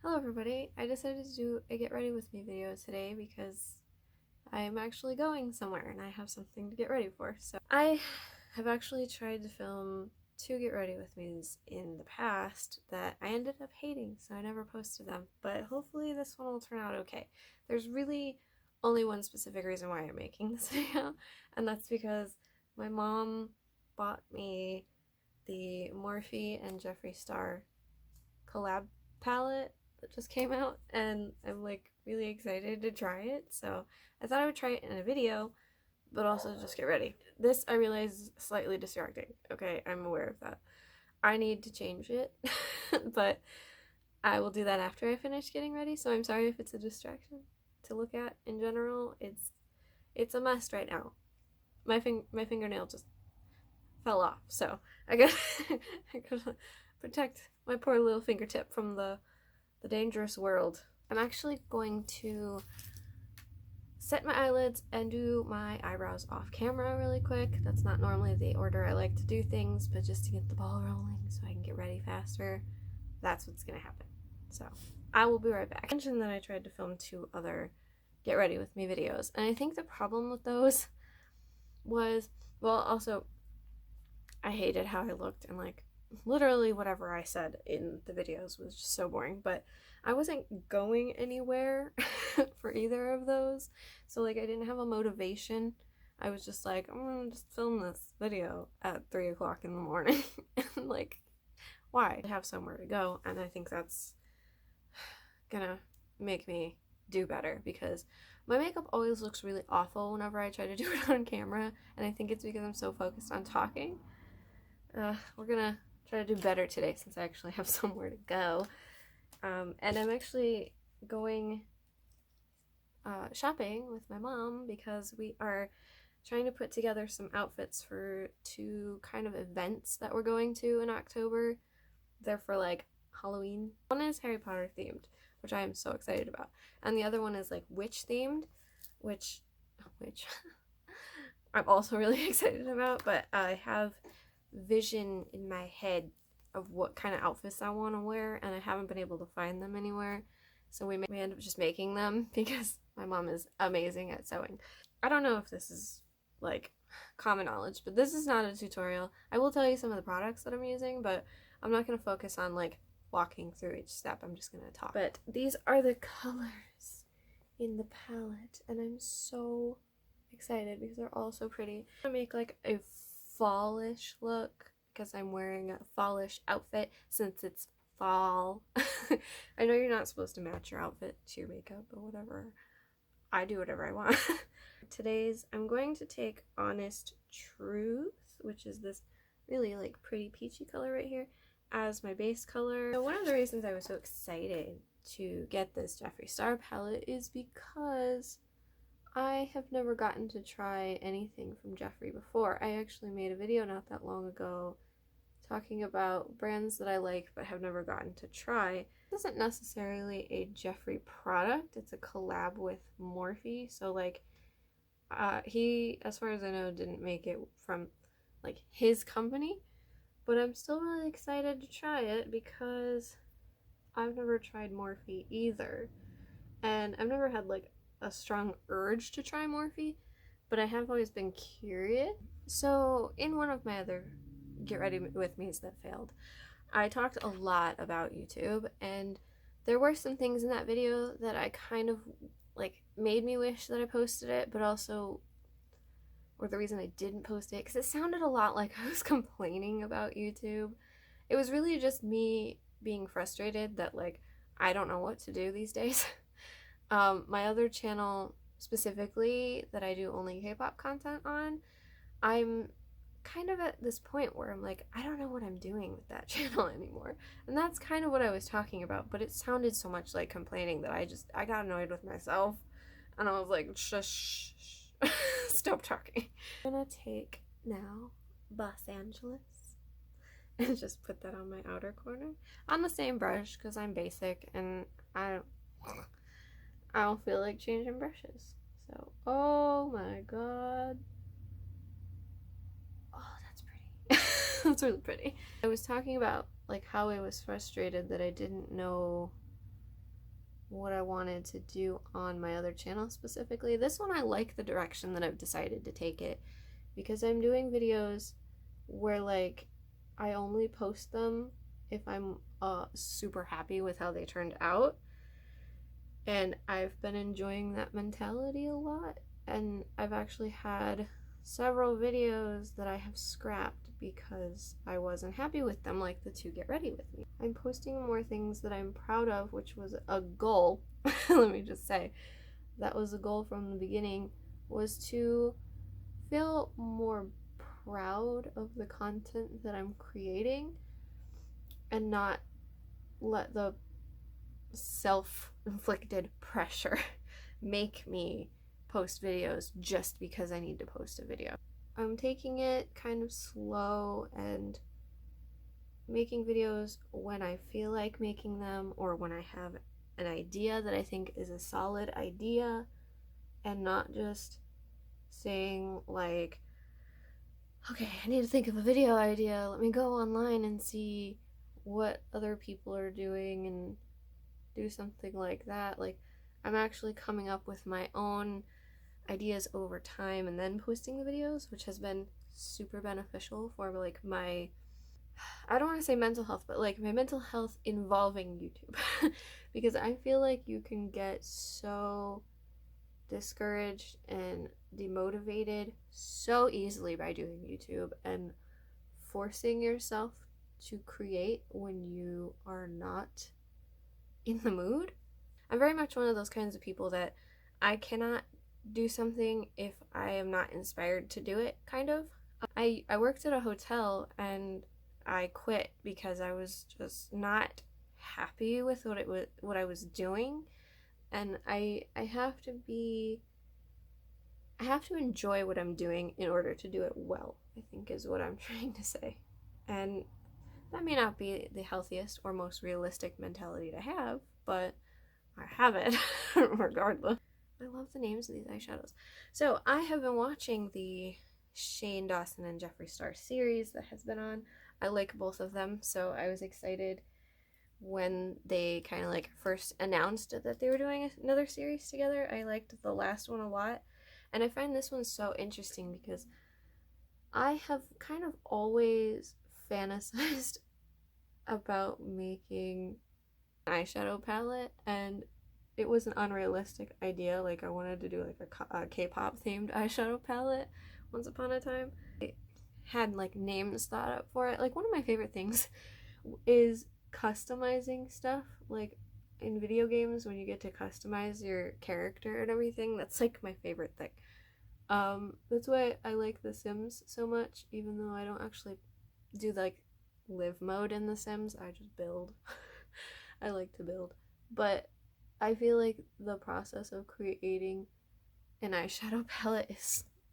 Hello everybody, I decided to do a get ready with me video today because I'm actually going somewhere and I have something to get ready for. So I have actually tried to film 2 get ready with me's in the past that I ended up hating, so I never posted them, but hopefully this one will turn out okay. There's really only one specific reason why I'm making this video, and that's because my mom bought me the Morphe and Jeffree Star collab palette that just came out, and I'm like really excited to try it, so I thought I would try it in a video but also just get ready. This, I realize, is slightly distracting. Okay, I'm aware of that. I need to change it but I will do that after I finish getting ready, so I'm sorry if it's a distraction to look at in general. It's a mess right now. My fingernail just fell off, so I gotta protect my poor little fingertip from the dangerous world. I'm actually going to set my eyelids and do my eyebrows off camera really quick. That's not normally the order I like to do things, but just to get the ball rolling so I can get ready faster, that's what's gonna happen. So I will be right back. I mentioned that I tried to film 2 other get ready with me videos, and I think the problem with those was, well, also I hated how I looked, and like literally whatever I said in the videos was just so boring, but I wasn't going anywhere for either of those, so like I didn't have a motivation. I was just like, I'm gonna just film this video at 3 o'clock in the morning and like, why? I have somewhere to go, and I think that's gonna make me do better because my makeup always looks really awful whenever I try to do it on camera, and I think it's because I'm so focused on talking. We're gonna try to do better today since I actually have somewhere to go. And I'm actually going shopping with my mom because we are trying to put together some outfits for 2 kind of events that we're going to in October. They're for like Halloween. One is Harry Potter themed, which I am so excited about, and the other one is like witch themed, which I'm also really excited about, but I have vision in my head of what kind of outfits I want to wear, and I haven't been able to find them anywhere, so we end up just making them because my mom is amazing at sewing. I don't know if this is like common knowledge, but this is not a tutorial. I will tell you some of the products that I'm using, but I'm not going to focus on like walking through each step. I'm just going to talk. But these are the colors in the palette, and I'm so excited because they're all so pretty. I'm gonna make like a fallish look because I'm wearing a fallish outfit since it's fall. I know you're not supposed to match your outfit to your makeup, but whatever. I do whatever I want. Today's, I'm going to take Honest Truth, which is this really like pretty peachy color right here, as my base color. So one of the reasons I was so excited to get this Jeffree Star palette is because I have never gotten to try anything from Jeffree before. I actually made a video not that long ago talking about brands that I like but have never gotten to try. This isn't necessarily a Jeffree product, it's a collab with Morphe, so like he, as far as I know, didn't make it from like his company, but I'm still really excited to try it because I've never tried Morphe either, and I've never had like a strong urge to try Morphe, but I have always been curious. So in one of my other get ready with me's that failed, I talked a lot about YouTube, and there were some things in that video that I kind of like made me wish that I posted it, but also or the reason I didn't post it because it sounded a lot like I was complaining about YouTube. It was really just me being frustrated that like I don't know what to do these days. My other channel specifically that I do only K-pop content on, I'm kind of at this point where I'm like, I don't know what I'm doing with that channel anymore. And that's kind of what I was talking about, but it sounded so much like complaining that I got annoyed with myself, and I was like, shush, stop talking. I'm gonna take now Los Angeles and just put that on my outer corner on the same brush because I'm basic and I don't feel like changing brushes. So, oh my god. Oh, that's pretty. That's really pretty. I was talking about like how I was frustrated that I didn't know wanted to do on my other channel specifically. This one I like the direction that I've decided to take it, because I'm doing videos where like I only post them if I'm super happy with how they turned out, and I've been enjoying that mentality a lot, and I've actually had several videos that I have scrapped because I wasn't happy with them, like the 2 Get Ready With Me. I'm posting more things that I'm proud of, which was a goal. Let me just say, that was a goal from the beginning, was to feel more proud of the content that I'm creating and not let the self-inflicted pressure make me post videos just because I need to post a video. I'm taking it kind of slow and making videos when I feel like making them, or when I have an idea that I think is a solid idea, and not just saying like, okay, I need to think of a video idea, let me go online and see what other people are doing and do something like that. Like, I'm actually coming up with my own ideas over time and then posting the videos, which has been super beneficial for like my, I don't want to say mental health, but like my mental health involving YouTube. Because I feel like you can get so discouraged and demotivated so easily by doing YouTube and forcing yourself to create when you are not in the mood. I'm very much one of those kinds of people that I cannot do something if I am not inspired to do it, kind of. I worked at a hotel and I quit because I was just not happy with what I was doing, and I have to enjoy what I'm doing in order to do it well, I think is what I'm trying to say. And that may not be the healthiest or most realistic mentality to have, but I have it regardless. I love the names of these eyeshadows. So I have been watching the Shane Dawson and Jeffree Star series that has been on. I like both of them, so I was excited when they kind of like first announced that they were doing another series together. I liked the last one a lot, and I find this one so interesting because I have kind of always fantasized about making an eyeshadow palette, and it was an unrealistic idea. Like, I wanted to do like a K-pop themed eyeshadow palette once upon a time. I had like names thought up for it. Like, one of my favorite things is customizing stuff, like in video games when you get to customize your character and everything. That's like my favorite thing. That's why I like The Sims so much, even though I don't actually do like live mode in The Sims. I just build. I like to build, but I feel like the process of creating an eyeshadow palette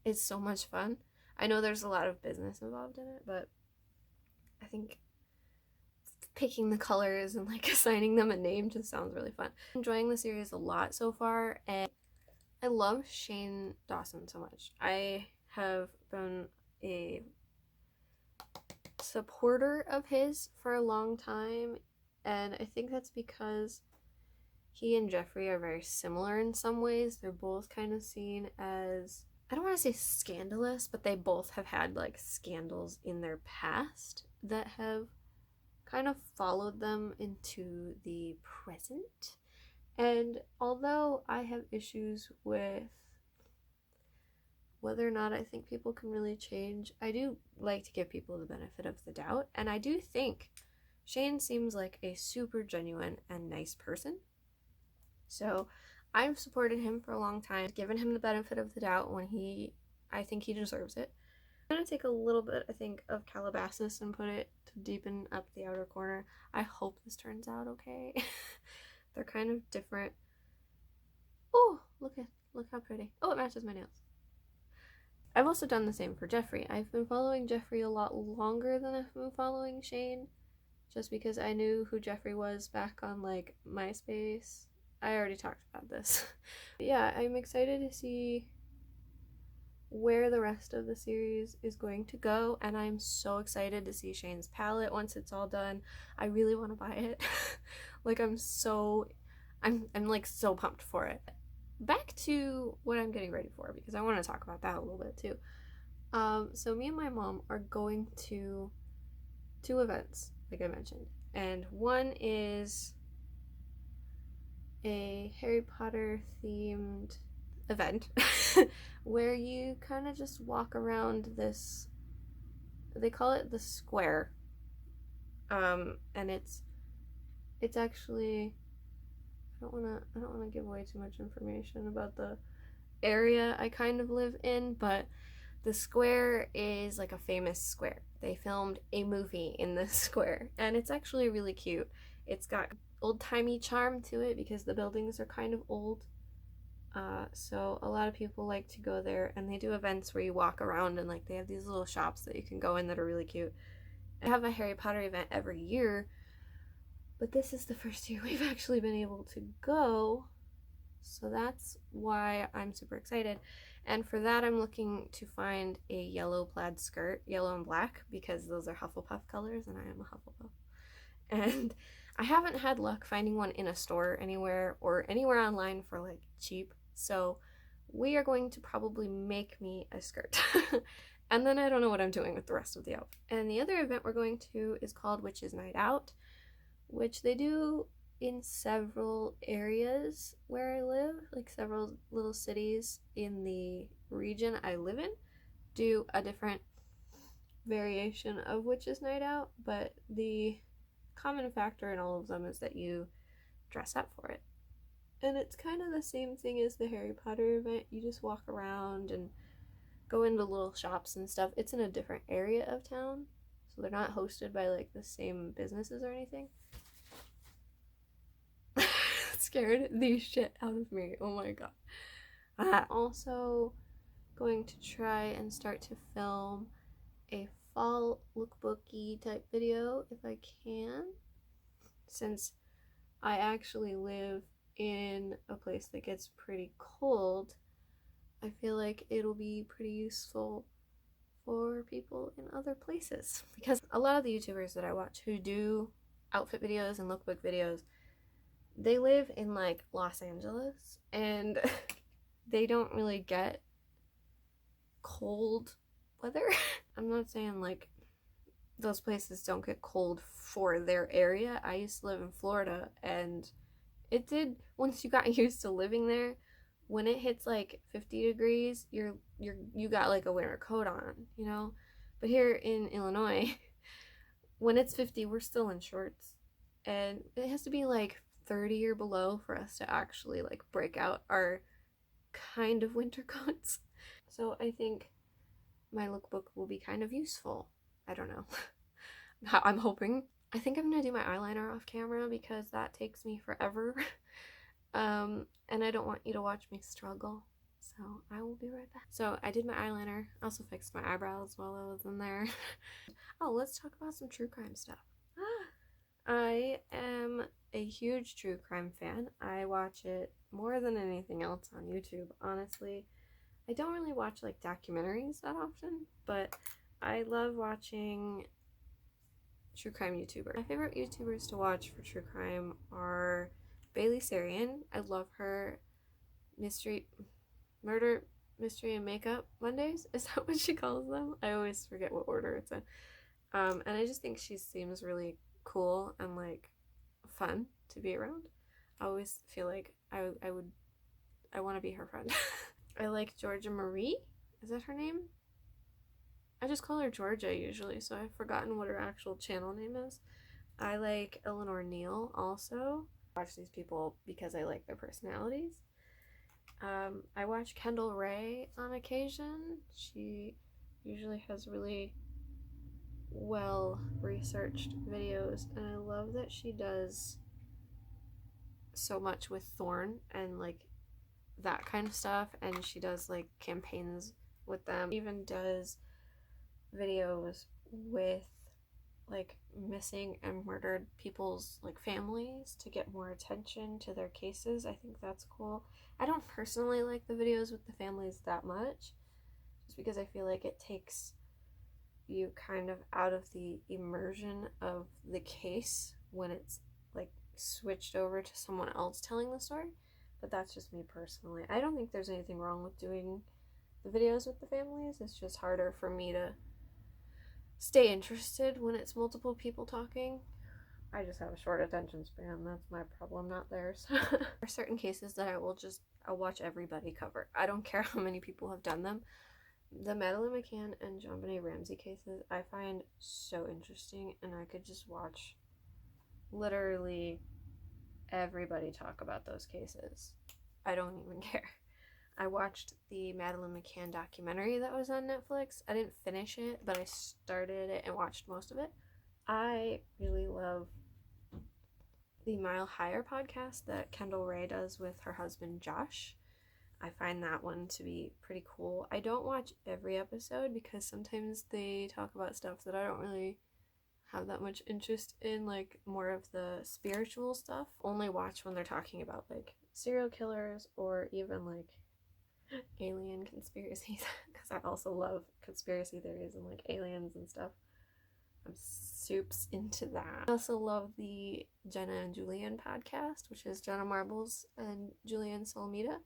is so much fun. I know there's a lot of business involved in it, but I think picking the colors and like assigning them a name just sounds really fun. I'm enjoying the series a lot so far, and I love Shane Dawson so much. I have been a supporter of his for a long time, and I think that's because he and Jeffree are very similar in some ways. They're both kind of seen as, I don't want to say scandalous, but they both have had like scandals in their past that have kind of followed them into the present. And although I have issues with whether or not I think people can really change, I do like to give people the benefit of the doubt, and I do think Shane seems like a super genuine and nice person. So I've supported him for a long time, given him the benefit of the doubt when I think he deserves it. I'm going to take a little bit, I think, of Calabasas and put it to deepen up the outer corner. I hope this turns out okay. They're kind of different. Oh, look how pretty. Oh, it matches my nails. I've also done the same for Jeffree. I've been following Jeffree a lot longer than I've been following Shane, just because I knew who Jeffree was back on like MySpace. I already talked about this. But yeah, I'm excited to see where the rest of the series is going to go, and I'm so excited to see Shane's palette once it's all done. I really want to buy it. Like, I'm so I'm like so pumped for it. Back to what I'm getting ready for, because I want to talk about that a little bit too. So me and my mom are going to 2 events, like I mentioned, and one is a Harry Potter themed event where you kind of just walk around this, they call it the square, and it's actually, I don't want to give away too much information about the area I kind of live in, but the square is like a famous square. They filmed a movie in this square, and it's actually really cute. It's got old-timey charm to it because the buildings are kind of old. So a lot of people like to go there, and they do events where you walk around and like they have these little shops that you can go in that are really cute. I have a Harry Potter event every year, but this is the first year we've actually been able to go, so that's why I'm super excited. And for that, I'm looking to find a yellow plaid skirt, yellow and black, because those are Hufflepuff colors, and I am a Hufflepuff. And I haven't had luck finding one in a store anywhere or anywhere online for like cheap, so we are going to probably make me a skirt. And then I don't know what I'm doing with the rest of the outfit. And the other event we're going to is called Witches Night Out, which they do in several areas where I live, like several little cities in the region I live in do a different variation of Witches Night Out, but the common factor in all of them is that you dress up for it. And it's kind of the same thing as the Harry Potter event. You just walk around and go into little shops and stuff. It's in a different area of town, so they're not hosted by like the same businesses or anything. Scared the shit out of me. Oh my god. I'm also going to try and start to film a fall lookbooky type video if I can, since I actually live in a place that gets pretty cold. I feel like it'll be pretty useful for people in other places, because a lot of the YouTubers that I watch who do outfit videos and lookbook videos, they live in like Los Angeles, and they don't really get cold weather. I'm not saying like those places don't get cold for their area. I used to live in Florida, and it did, once you got used to living there, when it hits like 50 degrees, you got like a winter coat on, you know? But here in Illinois, when it's 50, we're still in shorts, and it has to be like 30 or below for us to actually like break out our kind of winter coats. So I think my lookbook will be kind of useful. I don't know. I'm hoping. I think I'm gonna do my eyeliner off camera because that takes me forever. And I don't want you to watch me struggle, so I will be right back. So I did my eyeliner, also fixed my eyebrows while I was in there. Oh, let's talk about some true crime stuff. I am a huge true crime fan. I watch it more than anything else on YouTube, honestly. I don't really watch like documentaries that often, but I love watching true crime YouTubers. My favorite YouTubers to watch for true crime are Bailey Sarian. I love her murder, mystery, and makeup Mondays. Is that what she calls them? I always forget what order it's in. And I just think she seems really cool and like fun to be around. I always feel like I want to be her friend. I like Georgia Marie. Is that her name? I just call her Georgia usually, so I've forgotten what her actual channel name is. I like Eleanor Neal also. I watch these people because I like their personalities. I watch Kendall Rae on occasion. She usually has really well researched videos, and I love that she does so much with Thorn and like that kind of stuff, and she does like campaigns with them, even does videos with like missing and murdered people's like families to get more attention to their cases. I think that's cool. I don't personally like the videos with the families that much, just because I feel like it takes you kind of out of the immersion of the case when it's like switched over to someone else telling the story, but that's just me personally. I don't think there's anything wrong with doing the videos with the families. It's just harder for me to stay interested when it's multiple people talking. I just have a short attention span. That's my problem, not theirs. There are certain cases that I'll watch everybody cover. I don't care how many people have done them. The Madeleine McCann and JonBenet Ramsey cases I find so interesting, and I could just watch literally everybody talk about those cases. I don't even care. I watched the Madeleine McCann documentary that was on Netflix. I didn't finish it, but I started it and watched most of it. I really love the Mile Higher podcast that Kendall Rae does with her husband Josh. I find that one to be pretty cool. I don't watch every episode because sometimes they talk about stuff that I don't really have that much interest in, like more of the spiritual stuff. Only watch when they're talking about like serial killers or even like alien conspiracies, because I also love conspiracy theories and like aliens and stuff. I'm soups into that. I also love the Jenna and Julian podcast, which is Jenna Marbles and Julian Solomita.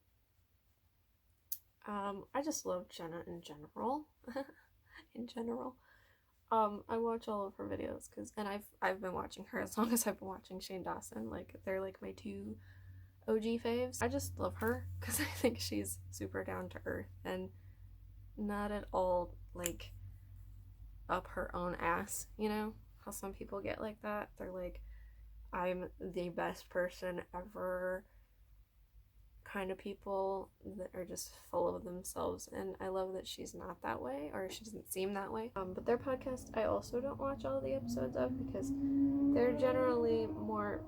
I just love Jenna in general. I watch all of her videos and I've been watching her as long as I've been watching Shane Dawson. Like, they're like my two OG faves. I just love her because I think she's super down to earth and not at all like up her own ass, you know? How some people get like that. They're like, I'm the best person ever kind of people that are just full of themselves, and I love that she's not that way, or she doesn't seem that way. But their podcast I also don't watch all the episodes of because they're generally more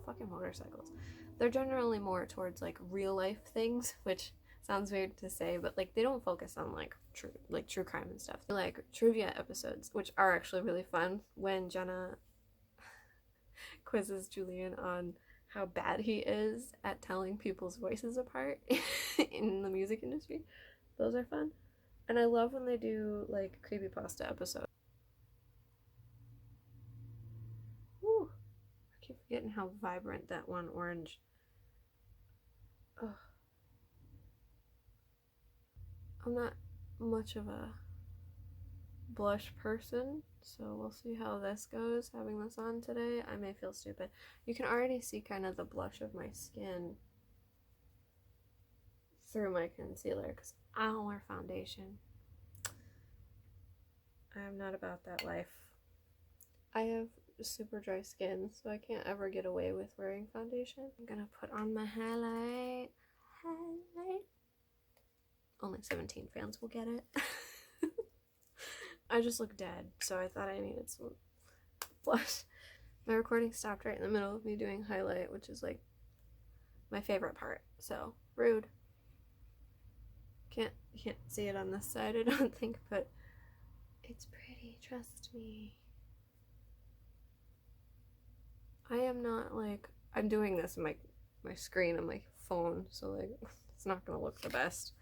fucking motorcycles. They're generally more towards like real life things, which sounds weird to say, but like they don't focus on like true crime and stuff. They're like trivia episodes, which are actually really fun, when Jenna quizzes Julian on how bad he is at telling people's voices apart in the music industry. Those are fun. And I love when they do like creepypasta episodes. Woo! I keep forgetting how vibrant that one orange. Ugh. I'm not much of a blush person, so we'll see how this goes. Having this on today, I may feel stupid. You can already see kind of the blush of my skin through my concealer because I don't wear foundation. I'm not about that life. I have super dry skin, so I can't ever get away with wearing foundation. I'm gonna put on my highlight. Only 17 fans will get it. I just look dead, so I thought I needed some blush. My recording stopped right in the middle of me doing highlight, which is like my favorite part, so rude. You can't see it on this side, I don't think, but it's pretty, trust me. I am not like, I'm doing this on my screen on my phone, so like it's not gonna look the best.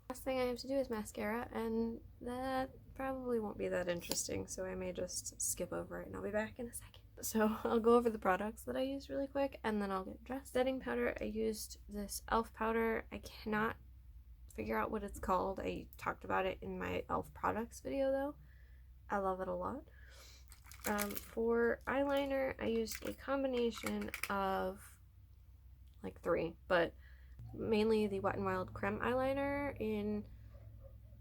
Last thing I have to do is mascara, and that probably won't be that interesting, so I may just skip over it and I'll be back in a second. So I'll go over the products that I used really quick and then I'll get dressed. Setting powder, I used this e.l.f. powder. I cannot figure out what it's called. I talked about it in my e.l.f. products video though. I love it a lot. For eyeliner, I used a combination of like 3, but mainly the Wet n Wild Creme eyeliner in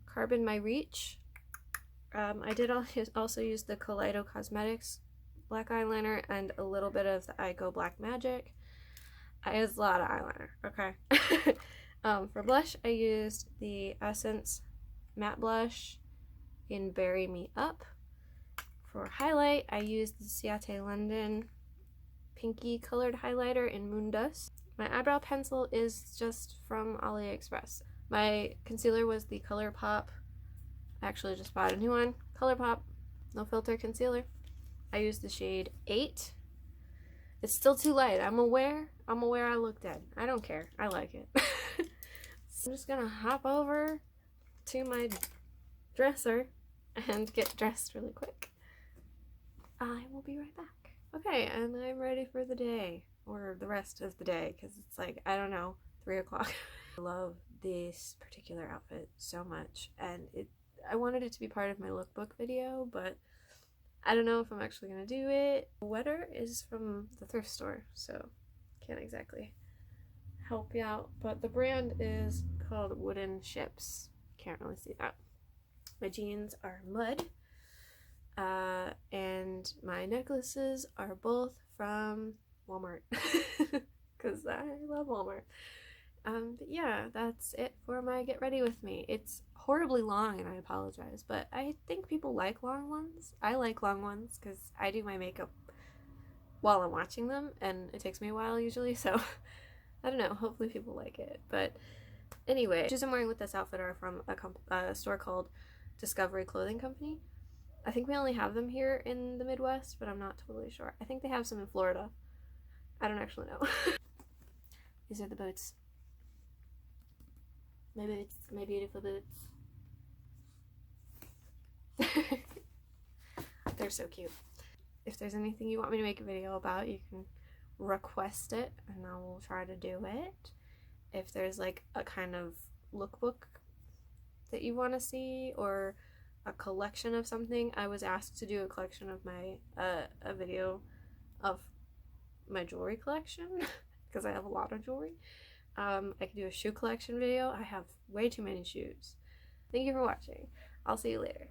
Carbon My Reach. I did also use the Kaleido Cosmetics black eyeliner and a little bit of the iGo Black Magic. I used a lot of eyeliner, okay? For blush, I used the Essence Matte Blush in Bury Me Up. For highlight, I used the Ciate London Pinky colored highlighter in Moon Dust. My eyebrow pencil is just from AliExpress. My concealer was the ColourPop. I actually just bought a new one. ColourPop No Filter Concealer. I used the shade 8. It's still too light. I'm aware I look dead. I don't care. I like it. So I'm just gonna hop over to my dresser and get dressed really quick. I will be right back. Okay, and I'm ready for the day, or the rest of the day, because it's like, I don't know, 3 o'clock. I love this particular outfit so much, and I wanted it to be part of my lookbook video, but I don't know if I'm actually gonna do it. The sweater is from the thrift store, so can't exactly help you out, but the brand is called Wooden Ships. Can't really see that. My jeans are mud, and my necklaces are both from Walmart, because I love Walmart. But yeah, that's it for my get ready with me. It's horribly long and I apologize, but I think people like long ones. I like long ones because I do my makeup while I'm watching them and it takes me a while usually, so I don't know, hopefully people like it. But anyway, the shoes I'm wearing with this outfit are from a store called Discovery Clothing Company. I think we only have them here in the Midwest, but I'm not totally sure. I think they have some in Florida. I don't actually know. These are the boots. My boots, my beautiful boots. They're so cute. If there's anything you want me to make a video about, you can request it and I will try to do it. If there's like a kind of lookbook that you want to see, or a collection of something, I was asked to do a collection of my a video of my jewelry collection because I have a lot of jewelry. I could do a shoe collection video. I have way too many shoes. Thank you for watching. I'll see you later.